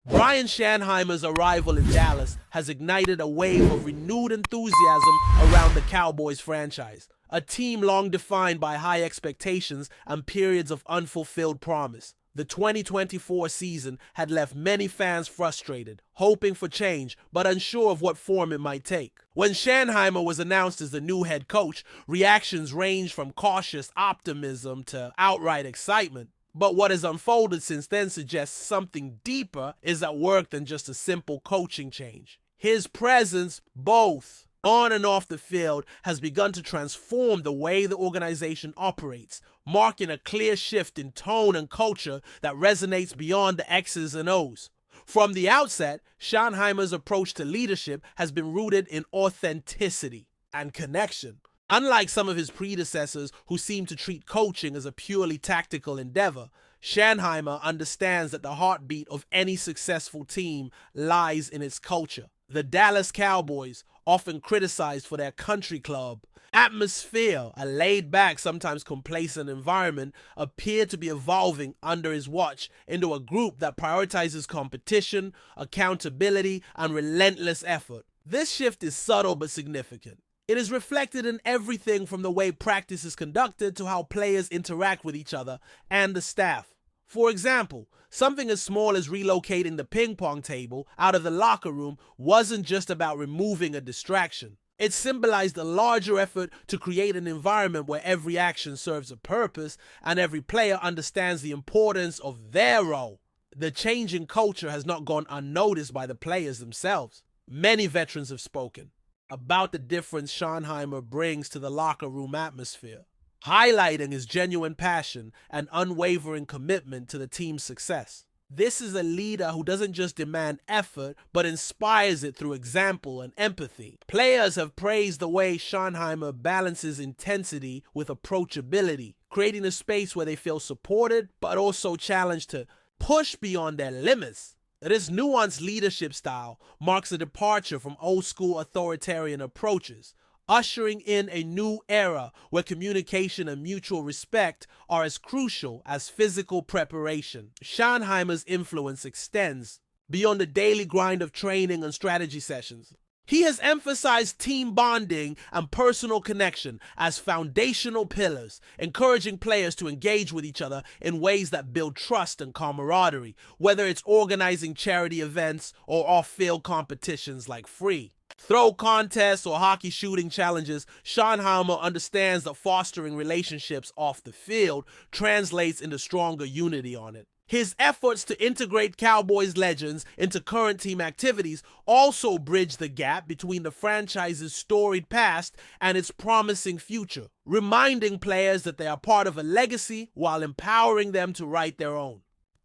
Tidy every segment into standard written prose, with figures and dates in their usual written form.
Brian Schanheimer's arrival in Dallas has ignited a wave of renewed enthusiasm around the Cowboys franchise, a team long defined by high expectations and periods of unfulfilled promise. The 2024 season had left many fans frustrated, hoping for change, but unsure of what form it might take. When Schanheimer was announced as the new head coach, reactions ranged from cautious optimism to outright excitement. But what has unfolded since then suggests something deeper is at work than just a simple coaching change. His presence, both on and off the field, has begun to transform the way the organization operates, marking a clear shift in tone and culture that resonates beyond the X's and O's. From the outset, Schanheimer's approach to leadership has been rooted in authenticity and connection. Unlike some of his predecessors who seem to treat coaching as a purely tactical endeavor, Schanheimer understands that the heartbeat of any successful team lies in its culture. The Dallas Cowboys, often criticized for their country club atmosphere, a laid-back, sometimes complacent environment, appear to be evolving under his watch into a group that prioritizes competition, accountability, and relentless effort. This shift is subtle but significant. It is reflected in everything from the way practice is conducted to how players interact with each other and the staff. For example, something as small as relocating the ping pong table out of the locker room wasn't just about removing a distraction. It symbolized a larger effort to create an environment where every action serves a purpose and every player understands the importance of their role. The change in culture has not gone unnoticed by the players themselves. Many veterans have spoken about the difference Schanheimer brings to the locker room atmosphere, highlighting his genuine passion and unwavering commitment to the team's success. This is a leader who doesn't just demand effort, but inspires it through example and empathy. Players have praised the way Schanheimer balances intensity with approachability, creating a space where they feel supported, but also challenged to push beyond their limits. This nuanced leadership style marks a departure from old-school authoritarian approaches, ushering in a new era where communication and mutual respect are as crucial as physical preparation. Schanheimer's influence extends beyond the daily grind of training and strategy sessions. He has emphasized team bonding and personal connection as foundational pillars, encouraging players to engage with each other in ways that build trust and camaraderie, whether it's organizing charity events or off-field competitions like free throw contests or hockey shooting challenges. Schanheimer understands that fostering relationships off the field translates into stronger unity on it. His efforts to integrate Cowboys legends into current team activities also bridge the gap between the franchise's storied past and its promising future, reminding players that they are part of a legacy while empowering them to write their own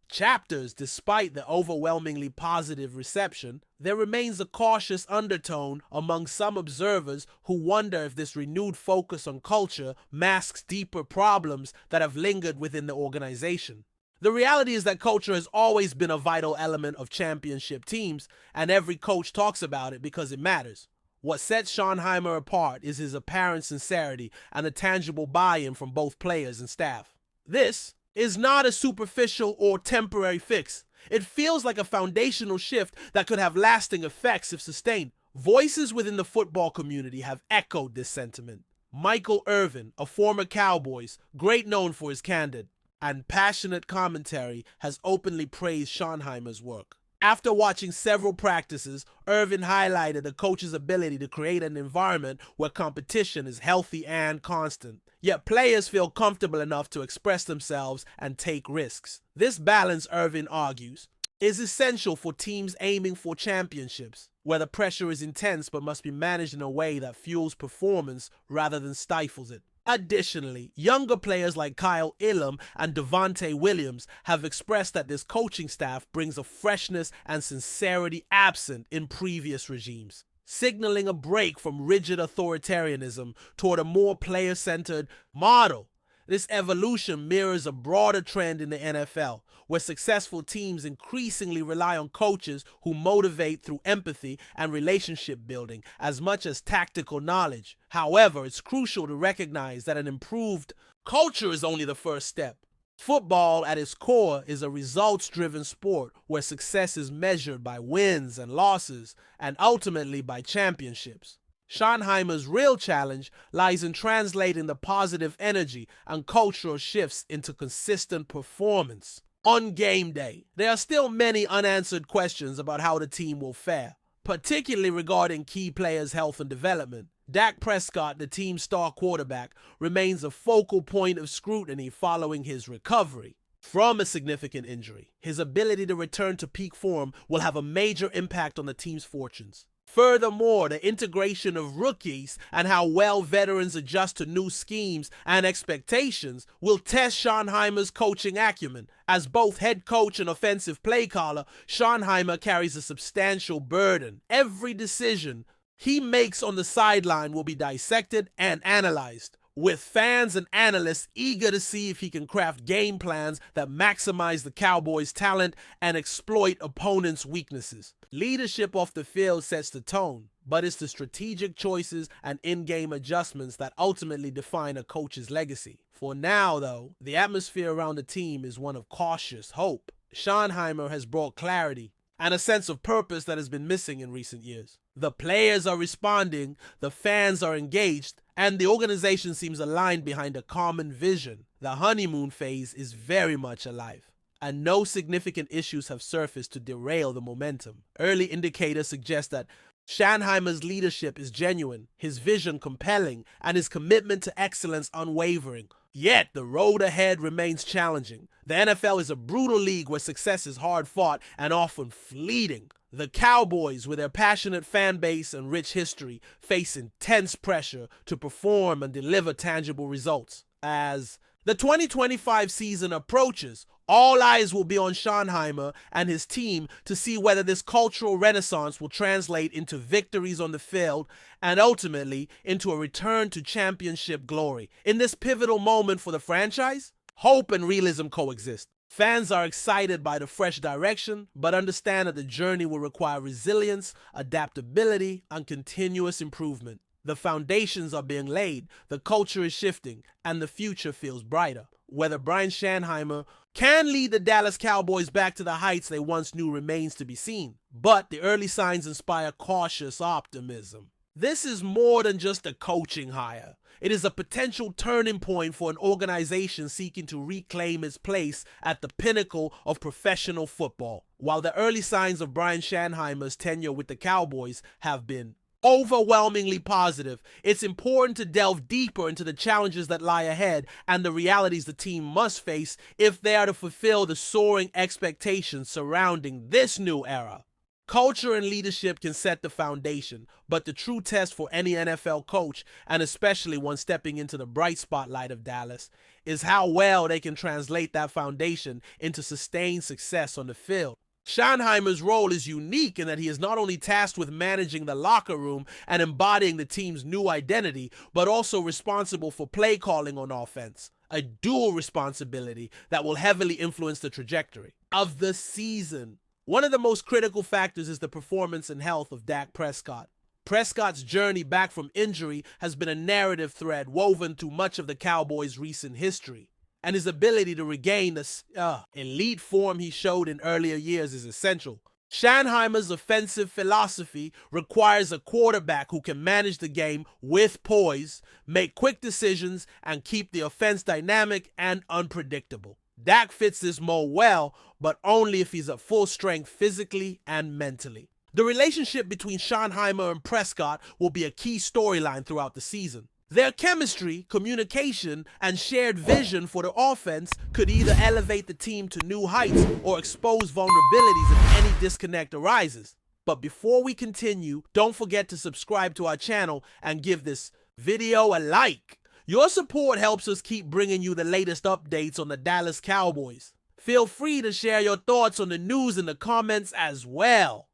chapters. Despite the overwhelmingly positive reception, there remains a cautious undertone among some observers who wonder if this renewed focus on culture masks deeper problems that have lingered within the organization. The reality is that culture has always been a vital element of championship teams, and every coach talks about it because it matters. What sets Schanheimer apart is his apparent sincerity and the tangible buy-in from both players and staff. This is not a superficial or temporary fix. It feels like a foundational shift that could have lasting effects if sustained. Voices within the football community have echoed this sentiment. Michael Irvin, a former Cowboys, great known for his candid and passionate commentary, has openly praised Schanheimer's work. After watching several practices, Irvin highlighted the coach's ability to create an environment where competition is healthy and constant, yet players feel comfortable enough to express themselves and take risks. This balance, Irvin argues, is essential for teams aiming for championships, where the pressure is intense but must be managed in a way that fuels performance rather than stifles it. Additionally, younger players like Kyle Elam and Devontae Williams have expressed that this coaching staff brings a freshness and sincerity absent in previous regimes, signaling a break from rigid authoritarianism toward a more player-centered model. This evolution mirrors a broader trend in the NFL, where successful teams increasingly rely on coaches who motivate through empathy and relationship building as much as tactical knowledge. However, it's crucial to recognize that an improved culture is only the first step. Football, at its core, is a results-driven sport where success is measured by wins and losses and ultimately by championships. Schottenheimer's real challenge lies in translating the positive energy and cultural shifts into consistent performance. On game day, there are still many unanswered questions about how the team will fare, particularly regarding key players' health and development. Dak Prescott, the team's star quarterback, remains a focal point of scrutiny following his recovery from a significant injury. His ability to return to peak form will have a major impact on the team's fortunes. Furthermore, the integration of rookies and how well veterans adjust to new schemes and expectations will test Schottenheimer's coaching acumen. As both head coach and offensive play caller, Schottenheimer carries a substantial burden. Every decision he makes on the sideline will be dissected and analyzed, with fans and analysts eager to see if he can craft game plans that maximize the Cowboys' talent and exploit opponents' weaknesses. Leadership off the field sets the tone, but it's the strategic choices and in-game adjustments that ultimately define a coach's legacy. For now, though, the atmosphere around the team is one of cautious hope. Schottenheimer has brought clarity and a sense of purpose that has been missing in recent years. The players are responding, the fans are engaged, and the organization seems aligned behind a common vision. The honeymoon phase is very much alive, and no significant issues have surfaced to derail the momentum. Early indicators suggest that Schottenheimer's leadership is genuine, his vision compelling, and his commitment to excellence unwavering. Yet, the road ahead remains challenging. The NFL is a brutal league where success is hard-fought and often fleeting. The Cowboys, with their passionate fan base and rich history, face intense pressure to perform and deliver tangible results. As the 2025 season approaches, all eyes will be on Schottenheimer and his team to see whether this cultural renaissance will translate into victories on the field and ultimately into a return to championship glory. In this pivotal moment for the franchise, hope and realism coexist. Fans are excited by the fresh direction, but understand that the journey will require resilience, adaptability, and continuous improvement. The foundations are being laid, the culture is shifting, and the future feels brighter. Whether Brian Schottenheimer can lead the Dallas Cowboys back to the heights they once knew remains to be seen, but the early signs inspire cautious optimism. This is more than just a coaching hire. It is a potential turning point for an organization seeking to reclaim its place at the pinnacle of professional football. While the early signs of Brian Schottenheimer's tenure with the Cowboys have been overwhelmingly positive, it's important to delve deeper into the challenges that lie ahead and the realities the team must face if they are to fulfill the soaring expectations surrounding this new era. Culture and leadership can set the foundation, but the true test for any NFL coach, and especially one stepping into the bright spotlight of Dallas, is how well they can translate that foundation into sustained success on the field. Schottenheimer's role is unique in that he is not only tasked with managing the locker room and embodying the team's new identity, but also responsible for play calling on offense, a dual responsibility that will heavily influence the trajectory of the season. One of the most critical factors is the performance and health of Dak Prescott. Prescott's journey back from injury has been a narrative thread woven through much of the Cowboys' recent history, and his ability to regain the elite form he showed in earlier years is essential. Schottenheimer's offensive philosophy requires a quarterback who can manage the game with poise, make quick decisions, and keep the offense dynamic and unpredictable. Dak fits this mold well, but only if he's at full strength physically and mentally. The relationship between Schottenheimer and Prescott will be a key storyline throughout the season. Their chemistry, communication, and shared vision for the offense could either elevate the team to new heights or expose vulnerabilities if any disconnect arises. But before we continue, don't forget to subscribe to our channel and give this video a like. Your support helps us keep bringing you the latest updates on the Dallas Cowboys. Feel free to share your thoughts on the news in the comments as well.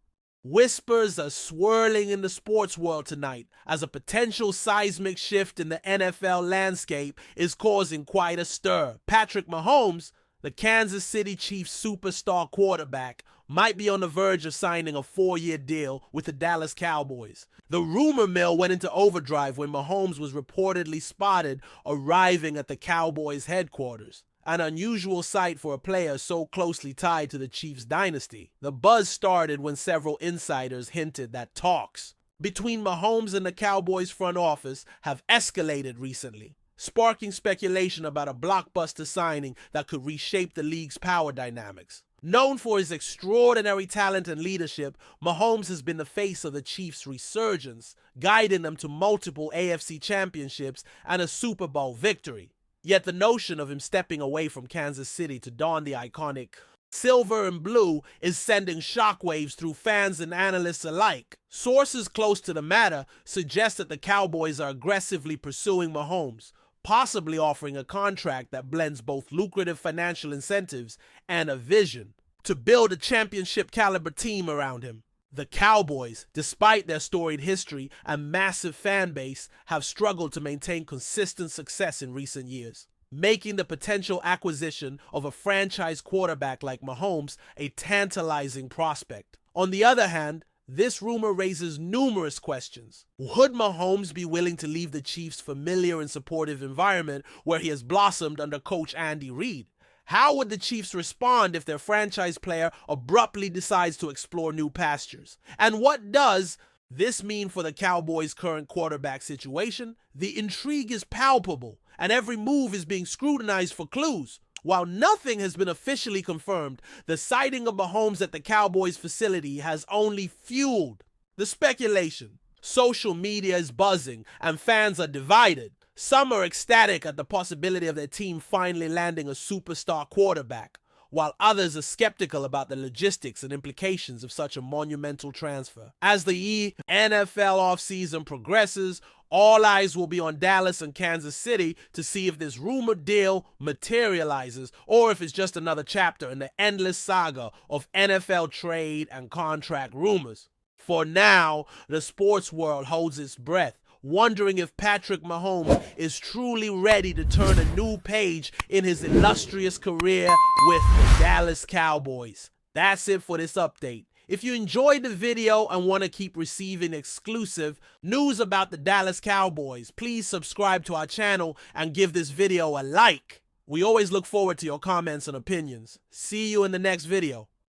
Whispers are swirling in the sports world tonight as a potential seismic shift in the NFL landscape is causing quite a stir. Patrick Mahomes, the Kansas City Chiefs superstar quarterback, might be on the verge of signing a 4-year deal with the Dallas Cowboys. The rumor mill went into overdrive when Mahomes was reportedly spotted arriving at the Cowboys headquarters. an unusual sight for a player so closely tied to the Chiefs dynasty. The buzz started when several insiders hinted that talks between Mahomes and the Cowboys front office have escalated recently, sparking speculation about a blockbuster signing that could reshape the league's power dynamics. Known for his extraordinary talent and leadership, Mahomes has been the face of the Chiefs' resurgence, guiding them to multiple AFC championships and a Super Bowl victory. Yet the notion of him stepping away from Kansas City to don the iconic silver and blue is sending shockwaves through fans and analysts alike. Sources close to the matter suggest that the Cowboys are aggressively pursuing Mahomes, possibly offering a contract that blends both lucrative financial incentives and a vision to build a championship-caliber team around him. The Cowboys, despite their storied history and massive fan base, have struggled to maintain consistent success in recent years, making the potential acquisition of a franchise quarterback like Mahomes a tantalizing prospect. On the other hand, this rumor raises numerous questions. Would Mahomes be willing to leave the Chiefs' familiar and supportive environment where he has blossomed under coach Andy Reid? How would the Chiefs respond if their franchise player abruptly decides to explore new pastures? And what does this mean for the Cowboys' current quarterback situation? The intrigue is palpable, and every move is being scrutinized for clues. While nothing has been officially confirmed, the sighting of Mahomes at the Cowboys facility has only fueled the speculation. Social media is buzzing, and fans are divided. Some are ecstatic at the possibility of their team finally landing a superstar quarterback, while others are skeptical about the logistics and implications of such a monumental transfer. As the NFL offseason progresses, all eyes will be on Dallas and Kansas City to see if this rumored deal materializes or if it's just another chapter in the endless saga of NFL trade and contract rumors. For now, the sports world holds its breath, wondering if Patrick Mahomes is truly ready to turn a new page in his illustrious career with the Dallas Cowboys. That's it for this update. If you enjoyed the video and want to keep receiving exclusive news about the Dallas Cowboys, please subscribe to our channel and give this video a like. We always look forward to your comments and opinions. See you in the next video.